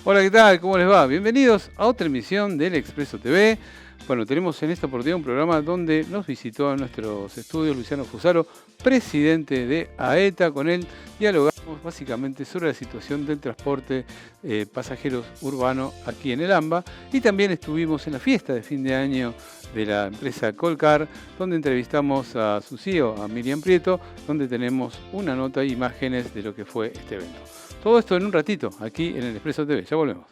Hola, ¿qué tal? ¿Cómo les va? Bienvenidos a otra emisión del Expreso TV. Bueno, tenemos en esta oportunidad un programa donde nos visitó a nuestros estudios Luciano Fusaro, presidente de AETA. Con él dialogamos básicamente sobre la situación del transporte pasajeros urbano aquí en el AMBA. Y también estuvimos en la fiesta de fin de año de la empresa Colcar, donde entrevistamos a su CEO, a Miriam Prieto, donde tenemos una nota e imágenes de lo que fue este evento. Todo esto en un ratito, aquí en el Expreso TV. Ya volvemos.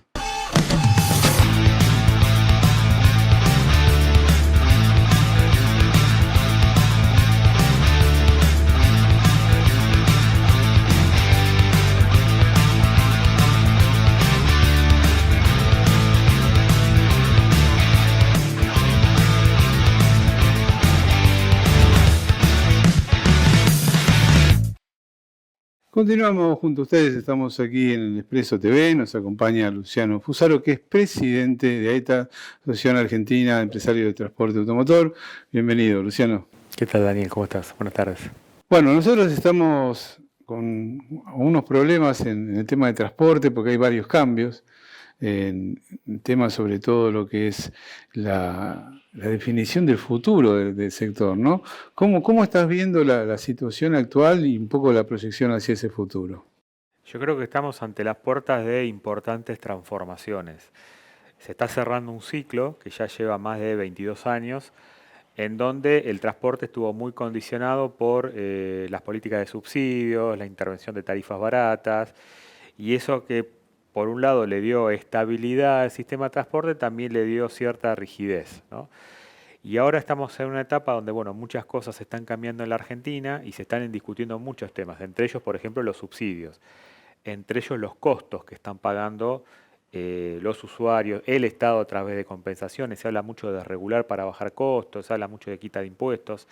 Continuamos junto a ustedes, estamos aquí en el Expreso TV, nos acompaña Luciano Fusaro, que es presidente de AETA, Asociación Argentina de Empresarios de Transporte Automotor. Bienvenido, Luciano. ¿Qué tal, Daniel? ¿Cómo estás? Buenas tardes. Bueno, nosotros estamos con unos problemas en el tema de transporte porque hay varios cambios, en temas sobre todo lo que es la definición del futuro del sector, ¿no? ¿Cómo estás viendo la situación actual y un poco la proyección hacia ese futuro? Yo creo que estamos ante las puertas de importantes transformaciones. Se está cerrando un ciclo que ya lleva más de 22 años, en donde el transporte estuvo muy condicionado por las políticas de subsidios, la intervención de tarifas baratas, y eso que por un lado le dio estabilidad al sistema de transporte, también le dio cierta rigidez, ¿no? Y ahora estamos en una etapa donde, bueno, muchas cosas se están cambiando en la Argentina y se están discutiendo muchos temas, entre ellos, por ejemplo, los subsidios, entre ellos los costos que están pagando los usuarios, el Estado a través de compensaciones. Se habla mucho de regular para bajar costos, se habla mucho de quita de impuestos.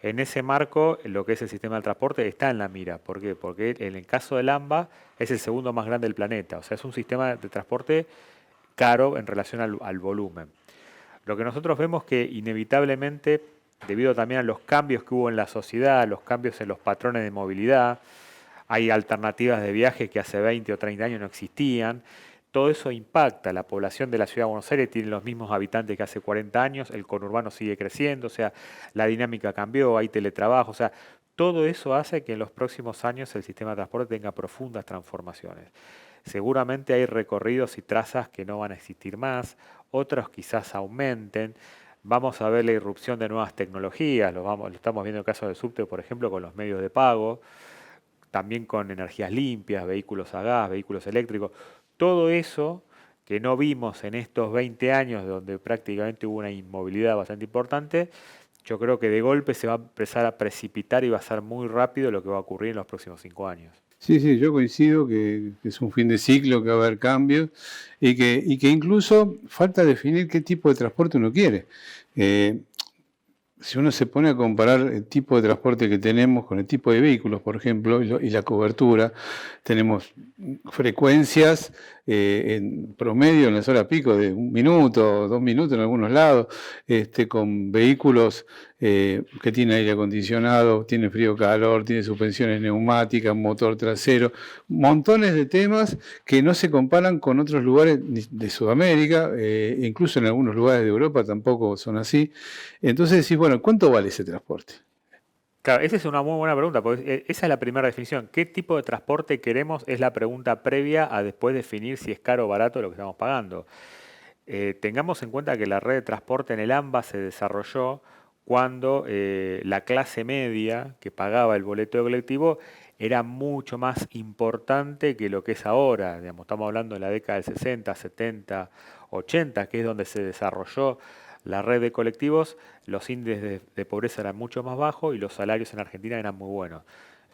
En ese marco, lo que es el sistema de transporte está en la mira. ¿Por qué? Porque en el caso del AMBA es el segundo más grande del planeta. O sea, es un sistema de transporte caro en relación al volumen. Lo que nosotros vemos que inevitablemente, debido también a los cambios que hubo en la sociedad, los cambios en los patrones de movilidad, hay alternativas de viaje que hace 20 o 30 años no existían. Todo eso impacta. La población de la ciudad de Buenos Aires tiene los mismos habitantes que hace 40 años, el conurbano sigue creciendo, o sea, la dinámica cambió, hay teletrabajo, o sea, todo eso hace que en los próximos años el sistema de transporte tenga profundas transformaciones. Seguramente hay recorridos y trazas que no van a existir más, otros quizás aumenten. Vamos a ver la irrupción de nuevas tecnologías, lo estamos viendo en el caso del subte, por ejemplo, con los medios de pago, también con energías limpias, vehículos a gas, vehículos eléctricos. Todo eso que no vimos en estos 20 años, donde prácticamente hubo una inmovilidad bastante importante, yo creo que de golpe se va a empezar a precipitar y va a ser muy rápido lo que va a ocurrir en los próximos 5 años. Sí, yo coincido que es un fin de ciclo, que va a haber cambios y que incluso falta definir qué tipo de transporte uno quiere. Si uno se pone a comparar el tipo de transporte que tenemos con el tipo de vehículos, por ejemplo, y la cobertura, tenemos frecuencias en promedio en la hora pico de 1 minuto, 2 minutos en algunos lados, con vehículos que tienen aire acondicionado, tienen frío-calor, tienen suspensiones neumáticas, motor trasero, montones de temas que no se comparan con otros lugares de Sudamérica, incluso en algunos lugares de Europa tampoco son así. Entonces decís, bueno, ¿cuánto vale ese transporte? Claro, esa es una muy buena pregunta, porque esa es la primera definición. ¿Qué tipo de transporte queremos? Es la pregunta previa a después definir si es caro o barato lo que estamos pagando. Tengamos en cuenta que la red de transporte en el AMBA se desarrolló cuando la clase media que pagaba el boleto de colectivo era mucho más importante que lo que es ahora. Digamos, estamos hablando de la década del 60, 70, 80, que es donde se desarrolló la red de colectivos. Los índices de pobreza eran mucho más bajos y los salarios en Argentina eran muy buenos.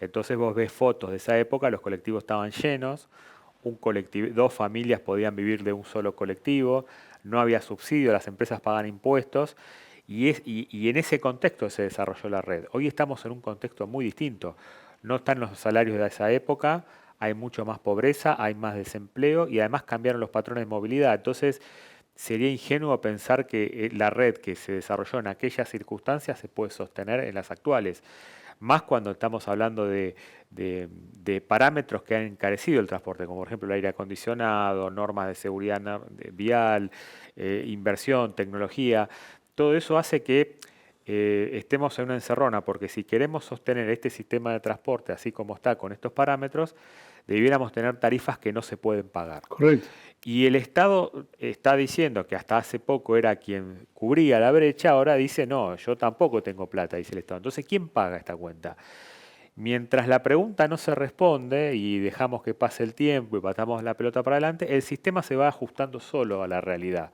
Entonces vos ves fotos de esa época, los colectivos estaban llenos, dos familias podían vivir de un solo colectivo, no había subsidio, las empresas pagaban impuestos y en ese contexto se desarrolló la red. Hoy estamos en un contexto muy distinto. No están los salarios de esa época, hay mucho más pobreza, hay más desempleo y además cambiaron los patrones de movilidad. Entonces sería ingenuo pensar que la red que se desarrolló en aquellas circunstancias se puede sostener en las actuales. más cuando estamos hablando de parámetros que han encarecido el transporte, como por ejemplo el aire acondicionado, normas de seguridad vial, inversión, tecnología. Todo eso hace que estemos en una encerrona, porque si queremos sostener este sistema de transporte así como está con estos parámetros, debiéramos tener tarifas que no se pueden pagar. Correcto. Y el Estado está diciendo que hasta hace poco era quien cubría la brecha, ahora dice, no, yo tampoco tengo plata, dice el Estado. Entonces, ¿quién paga esta cuenta? Mientras la pregunta no se responde y dejamos que pase el tiempo y patamos la pelota para adelante, el sistema se va ajustando solo a la realidad.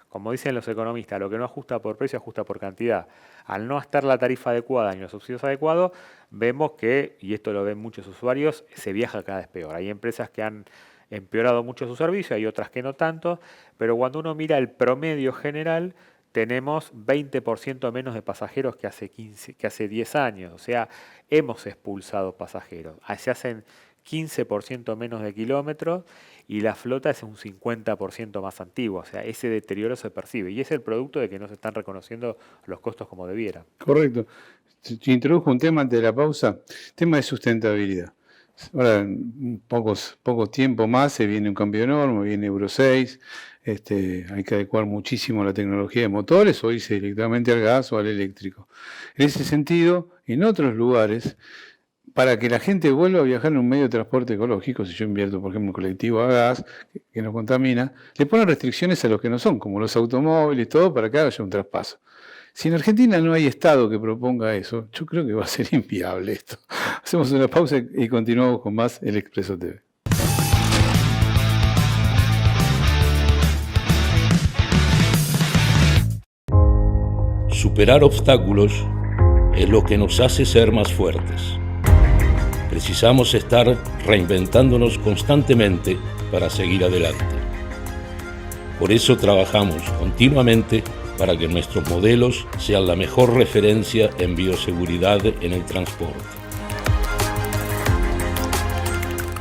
Como dicen los economistas, lo que no ajusta por precio, ajusta por cantidad. Al no estar la tarifa adecuada ni los subsidios adecuados, vemos que, y esto lo ven muchos usuarios, se viaja cada vez peor. Hay empresas que han empeorado mucho su servicio, hay otras que no tanto, pero cuando uno mira el promedio general, tenemos 20% menos de pasajeros que hace 10 años. O sea, hemos expulsado pasajeros. Se hacen 15% menos de kilómetros y la flota es un 50% más antigua. O sea, ese deterioro se percibe. Y es el producto de que no se están reconociendo los costos como debiera. Correcto. Te introdujo un tema antes de la pausa, tema de sustentabilidad. Ahora, en poco tiempo más se viene un cambio de norma, viene Euro 6, hay que adecuar muchísimo la tecnología de motores o irse directamente al gas o al eléctrico. En ese sentido, en otros lugares, para que la gente vuelva a viajar en un medio de transporte ecológico, si yo invierto, por ejemplo, en colectivo a gas, que no contamina, le ponen restricciones a los que no son, como los automóviles, todo, para que haya un traspaso. Si en Argentina no hay Estado que proponga eso, yo creo que va a ser inviable esto. Hacemos una pausa y continuamos con más El Expreso TV. Superar obstáculos es lo que nos hace ser más fuertes. Precisamos estar reinventándonos constantemente para seguir adelante. Por eso trabajamos continuamente para que nuestros modelos sean la mejor referencia en bioseguridad en el transporte.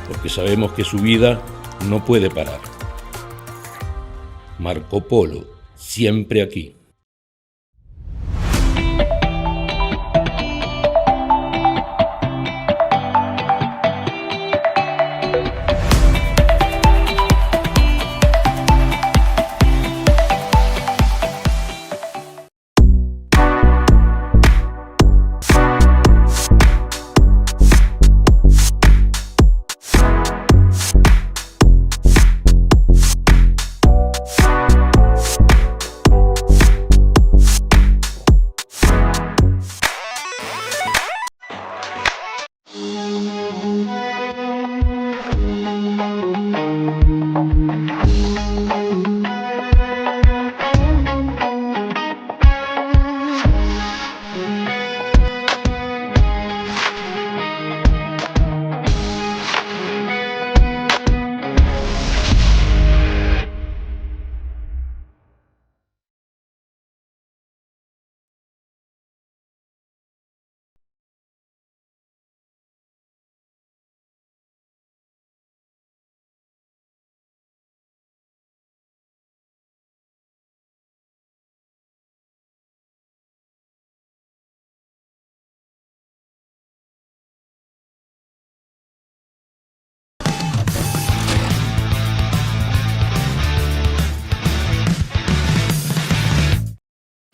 Porque sabemos que su vida no puede parar. Marco Polo, siempre aquí.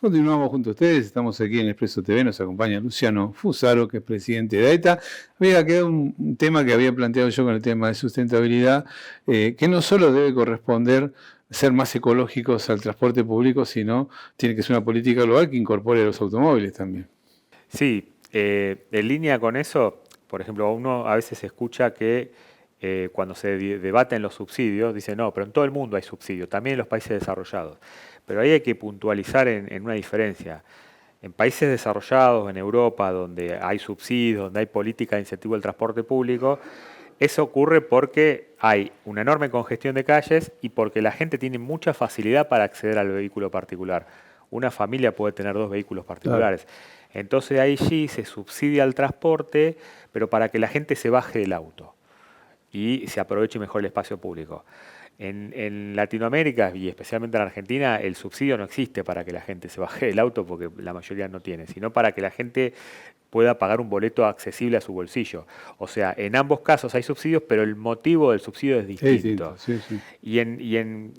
Continuamos junto a ustedes, estamos aquí en Expreso TV, nos acompaña Luciano Fusaro, que es presidente de AETA. Había quedado un tema que había planteado yo con el tema de sustentabilidad, que no solo debe corresponder ser más ecológicos al transporte público, sino tiene que ser una política global que incorpore a los automóviles también. Sí, en línea con eso, por ejemplo, uno a veces escucha que cuando se debaten los subsidios, dice, no, pero en todo el mundo hay subsidios, también en los países desarrollados. Pero ahí hay que puntualizar en una diferencia. En países desarrollados, en Europa, donde hay subsidios, donde hay política de incentivo al transporte público, eso ocurre porque hay una enorme congestión de calles y porque la gente tiene mucha facilidad para acceder al vehículo particular. Una familia puede tener 2 vehículos particulares. Claro. Entonces allí se subsidia el transporte, pero para que la gente se baje del auto. y se aproveche mejor el espacio público. En Latinoamérica y especialmente en Argentina, el subsidio no existe para que la gente se baje del auto, porque la mayoría no tiene, sino para que la gente pueda pagar un boleto accesible a su bolsillo. O sea, en ambos casos hay subsidios, pero el motivo del subsidio es distinto. Sí.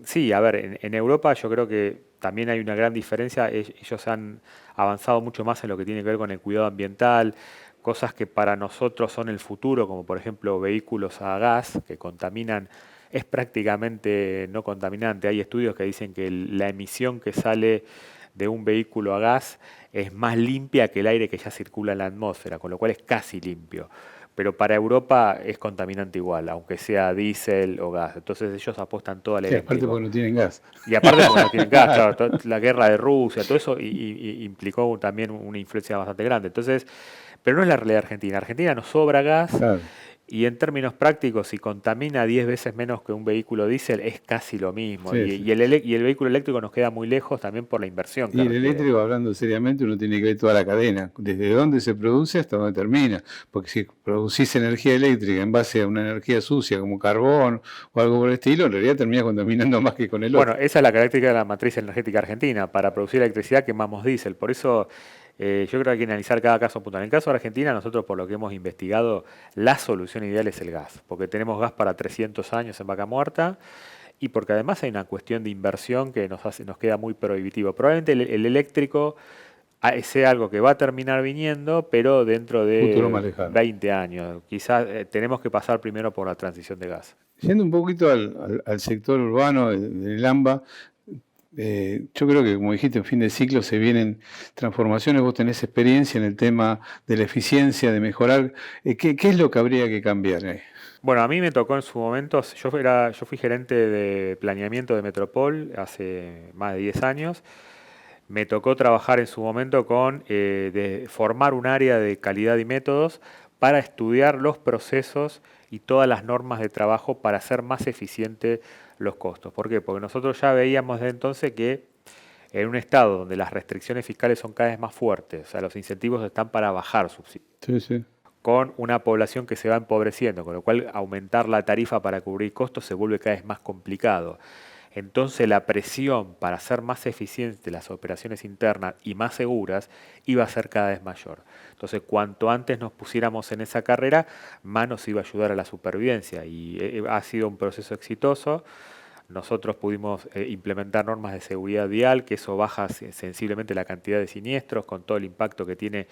Sí, a ver, en Europa yo creo que también hay una gran diferencia. Ellos han avanzado mucho más en lo que tiene que ver con el cuidado ambiental, cosas que para nosotros son el futuro, como por ejemplo vehículos a gas que contaminan. Es prácticamente no contaminante. Hay estudios que dicen que la emisión que sale de un vehículo a gas es más limpia que el aire que ya circula en la atmósfera, con lo cual es casi limpio. Pero para Europa es contaminante igual, aunque sea diésel o gas. Entonces ellos apuestan todo al Sí, aparte eléctrico. porque no tienen gas. Y aparte porque no tienen gas, claro, la guerra de Rusia, todo eso implicó también una influencia bastante grande. Entonces, pero no es la realidad argentina. Argentina nos sobra gas. Claro. Y en términos prácticos, si contamina 10 veces menos que un vehículo diésel, es casi lo mismo. Sí, y el vehículo eléctrico nos queda muy lejos también por la inversión que Y el requiere. eléctrico, hablando seriamente, uno tiene que ver toda la cadena, desde dónde se produce hasta dónde termina. Porque si producís energía eléctrica en base a una energía sucia como carbón o algo por el estilo, en realidad termina contaminando más que con el otro. Bueno, esa es la característica de la matriz energética argentina. Para producir electricidad quemamos diésel. Por eso yo creo que hay que analizar cada caso puntual. En el caso de Argentina, nosotros por lo que hemos investigado, la solución ideal es el gas. Porque tenemos gas para 300 años en Vaca Muerta y porque además hay una cuestión de inversión que nos queda muy prohibitivo. Probablemente el eléctrico sea algo que va a terminar viniendo, pero dentro Futuro más de lejano. 20 años. Quizás tenemos que pasar primero por la transición de gas. Yendo un poquito al sector urbano del AMBA, yo creo que, como dijiste, en fin de ciclo se vienen transformaciones. Vos tenés experiencia en el tema de la eficiencia, de mejorar. ¿Qué es lo que habría que cambiar? Bueno, a mí me tocó en su momento, yo fui gerente de planeamiento de Metropol hace más de 10 años. Me tocó trabajar en su momento con de formar un área de calidad y métodos para estudiar los procesos y todas las normas de trabajo para hacer más eficiente los costos. ¿Por qué? Porque nosotros ya veíamos de entonces que en un estado donde las restricciones fiscales son cada vez más fuertes, o sea, los incentivos están para bajar subsidios, Sí. con una población que se va empobreciendo, con lo cual aumentar la tarifa para cubrir costos se vuelve cada vez más complicado. Entonces la presión para hacer más eficientes las operaciones internas y más seguras iba a ser cada vez mayor. Entonces cuanto antes nos pusiéramos en esa carrera, más nos iba a ayudar a la supervivencia y ha sido un proceso exitoso. Nosotros pudimos implementar normas de seguridad vial, que eso baja sensiblemente la cantidad de siniestros con todo el impacto que tiene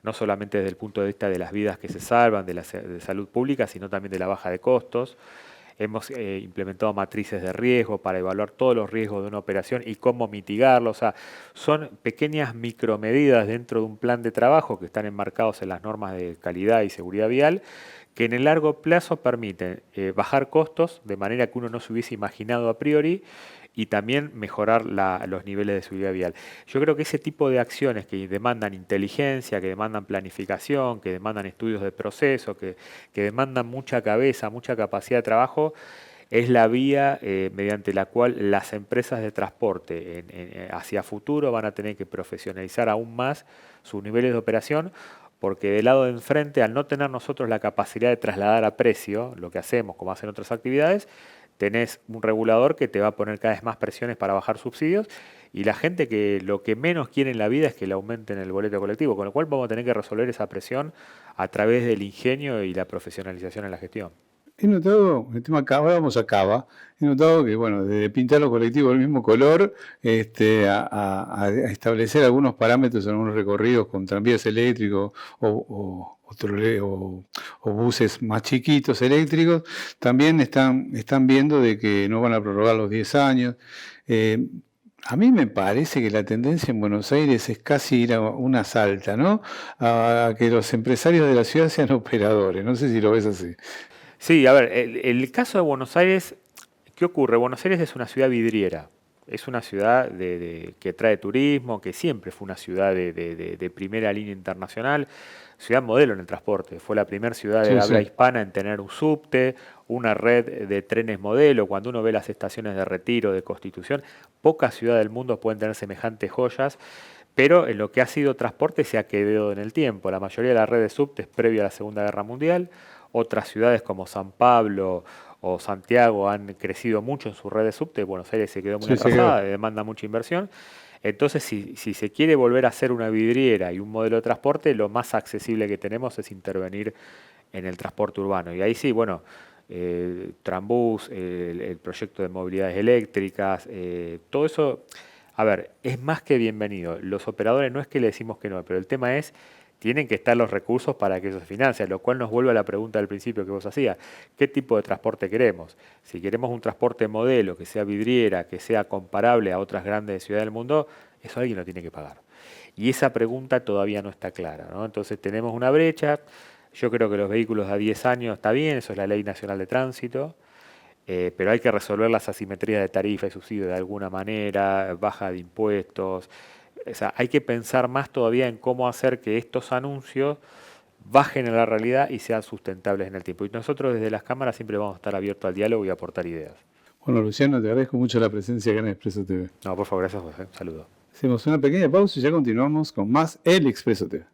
no solamente desde el punto de vista de las vidas que se salvan, de salud pública, sino también de la baja de costos. Hemos implementado matrices de riesgo para evaluar todos los riesgos de una operación y cómo mitigarlos. O sea, son pequeñas micromedidas dentro de un plan de trabajo que están enmarcados en las normas de calidad y seguridad vial, que en el largo plazo permiten bajar costos de manera que uno no se hubiese imaginado a priori y también mejorar los niveles de seguridad vial. Yo creo que ese tipo de acciones que demandan inteligencia, que demandan planificación, que demandan estudios de proceso, que demandan mucha cabeza, mucha capacidad de trabajo, es la vía mediante la cual las empresas de transporte hacia futuro van a tener que profesionalizar aún más sus niveles de operación, porque del lado de enfrente, al no tener nosotros la capacidad de trasladar a precio lo que hacemos, como hacen otras actividades, tenés un regulador que te va a poner cada vez más presiones para bajar subsidios y la gente que lo que menos quiere en la vida es que le aumenten el boleto colectivo, con lo cual vamos a tener que resolver esa presión a través del ingenio y la profesionalización en la gestión. He notado, el tema Cava, vamos a Cava, he notado que, bueno, desde pintar los colectivos del mismo color, a establecer algunos parámetros en algunos recorridos con tranvías eléctricos o buses más chiquitos eléctricos, también están viendo de que no van a prorrogar los 10 años. A mí me parece que la tendencia en Buenos Aires es casi ir a una salta, ¿no? A que los empresarios de la ciudad sean operadores. No sé si lo ves así. Sí, a ver, el caso de Buenos Aires, ¿qué ocurre? Buenos Aires es una ciudad vidriera, es una ciudad que trae turismo, que siempre fue una ciudad de primera línea internacional, ciudad modelo en el transporte, fue la primera ciudad de habla hispana en tener un subte, una red de trenes modelo. Cuando uno ve las estaciones de Retiro, de Constitución, pocas ciudades del mundo pueden tener semejantes joyas. Pero en lo que ha sido transporte se ha quedado en el tiempo. La mayoría de la red de subtes previa a la Segunda Guerra Mundial. Otras ciudades como San Pablo o Santiago han crecido mucho en su red de subte. Buenos Aires se quedó muy atrasada, demanda mucha inversión. Entonces, si se quiere volver a hacer una vidriera y un modelo de transporte, lo más accesible que tenemos es intervenir en el transporte urbano. Y ahí sí, bueno, Trambús, el proyecto de movilidades eléctricas, todo eso, a ver, es más que bienvenido. Los operadores no es que le decimos que no, pero el tema es, tienen que estar los recursos para que eso se financie, lo cual nos vuelve a la pregunta del principio que vos hacías. ¿Qué tipo de transporte queremos? Si queremos un transporte modelo, que sea vidriera, que sea comparable a otras grandes ciudades del mundo, eso alguien lo tiene que pagar. Y esa pregunta todavía no está clara, ¿no? Entonces tenemos una brecha. Yo creo que los vehículos a 10 años está bien, eso es la Ley Nacional de Tránsito, pero hay que resolver las asimetrías de tarifa y subsidio de alguna manera, baja de impuestos. O sea, hay que pensar más todavía en cómo hacer que estos anuncios bajen a la realidad y sean sustentables en el tiempo. Y nosotros desde las cámaras siempre vamos a estar abiertos al diálogo y aportar ideas. Bueno, Luciano, te agradezco mucho la presencia acá en Expreso TV. No, por favor, gracias, José. Un saludo. Hacemos una pequeña pausa y ya continuamos con más El Expreso TV.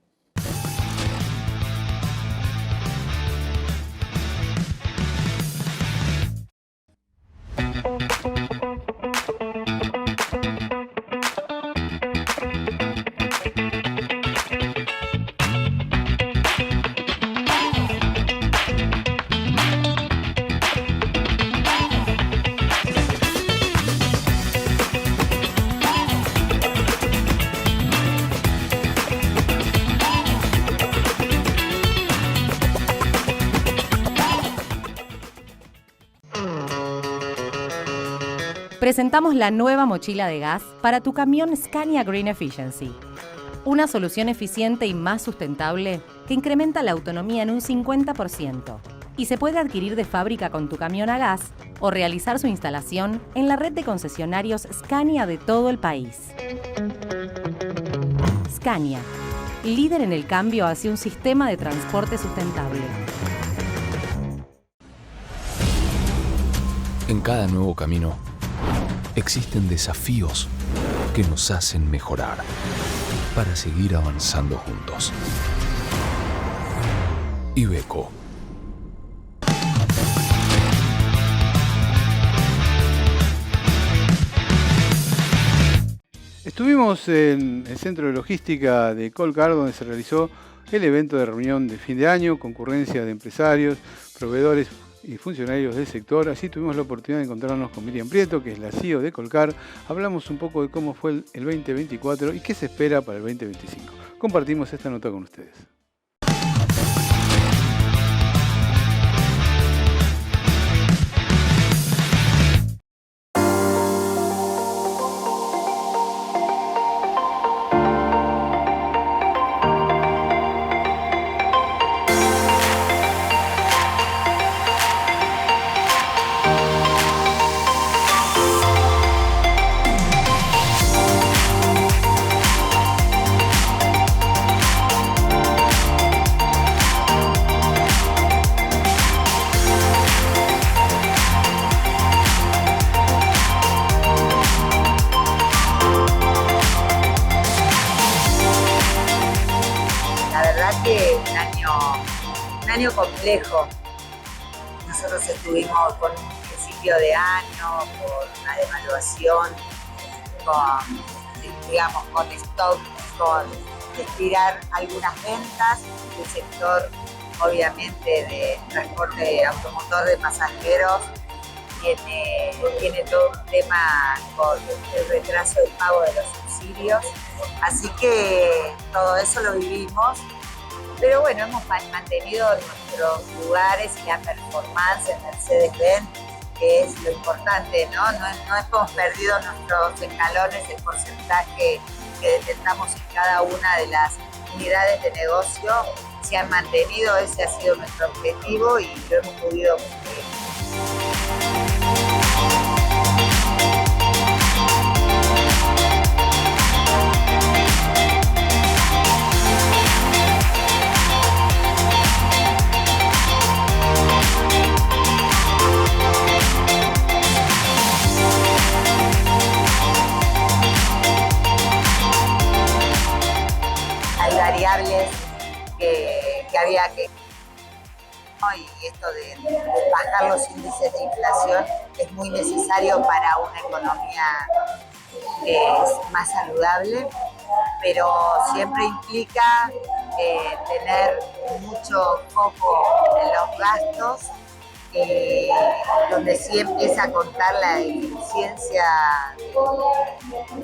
Presentamos la nueva mochila de gas para tu camión Scania Green Efficiency. Una solución eficiente y más sustentable que incrementa la autonomía en un 50% y se puede adquirir de fábrica con tu camión a gas o realizar su instalación en la red de concesionarios Scania de todo el país. Scania, líder en el cambio hacia un sistema de transporte sustentable. En cada nuevo camino existen desafíos que nos hacen mejorar para seguir avanzando juntos. Iveco. Estuvimos en el centro de logística de Colcar, donde se realizó el evento de reunión de fin de año, concurrencia de empresarios, proveedores y funcionarios del sector. Así tuvimos la oportunidad de encontrarnos con Miriam Prieto, que es la CEO de Colcar. Hablamos un poco de cómo fue el 2024 y qué se espera para el 2025. Compartimos esta nota con ustedes. Año complejo. Nosotros estuvimos con un principio de año, con una devaluación, con stock, con estirar algunas ventas. El sector, obviamente, de transporte automotor de pasajeros tiene todo un tema con el retraso del pago de los subsidios. Así que todo eso lo vivimos. Pero bueno, hemos mantenido nuestros lugares y la performance en Mercedes-Benz, que es lo importante, ¿no? No hemos perdido nuestros escalones, el porcentaje que detectamos en cada una de las unidades de negocio se han mantenido. Ese ha sido nuestro objetivo y lo hemos podido cumplir. Variables que había que... y esto de bajar los índices de inflación es muy necesario para una economía más saludable, pero siempre implica tener mucho foco en los gastos, donde sí empieza a contar la eficiencia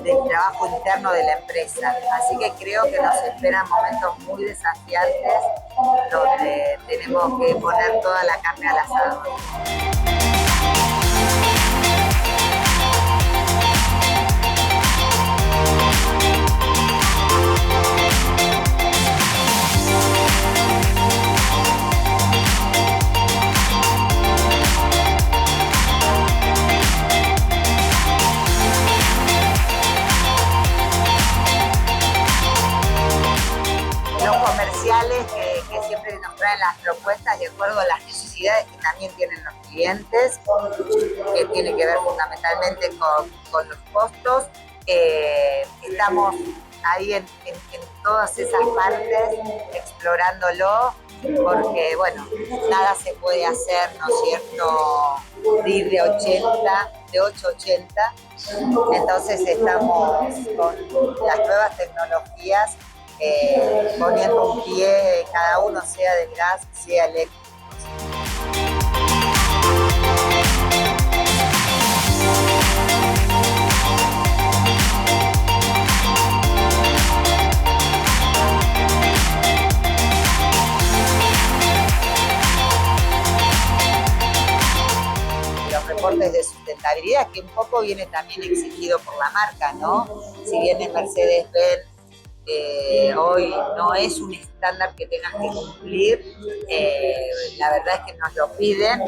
del trabajo interno de la empresa. Así que creo que nos esperan momentos muy desafiantes donde tenemos que poner toda la carne al asador. Que siempre nos traen las propuestas de acuerdo a las necesidades que también tienen los clientes, que tiene que ver fundamentalmente con los costos. Estamos ahí en todas esas partes explorándolo, porque bueno, nada se puede hacer, ¿no es cierto?, de ir de 8 a 80. Entonces estamos con las nuevas tecnologías poniendo un pie, cada uno, sea del gas, sea eléctrico. Los reportes de sustentabilidad, que un poco viene también exigido por la marca, ¿no? Si bien en Mercedes-Benz hoy no es un estándar que tengas que cumplir, la verdad es que nos lo piden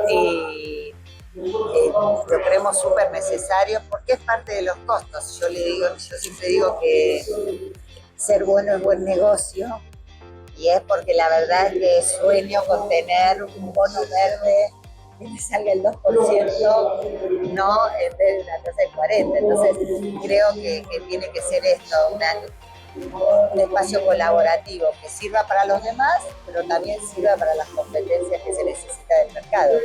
y lo creemos súper necesario porque es parte de los costos. Yo siempre digo que ser bueno es buen negocio, y es porque la verdad es que sueño con tener un bono verde que me salga el 2%, no en vez de una tasa del 40%. Entonces creo que tiene que ser esto, un espacio colaborativo que sirva para los demás, pero también sirva para las competencias que se necesita del mercado.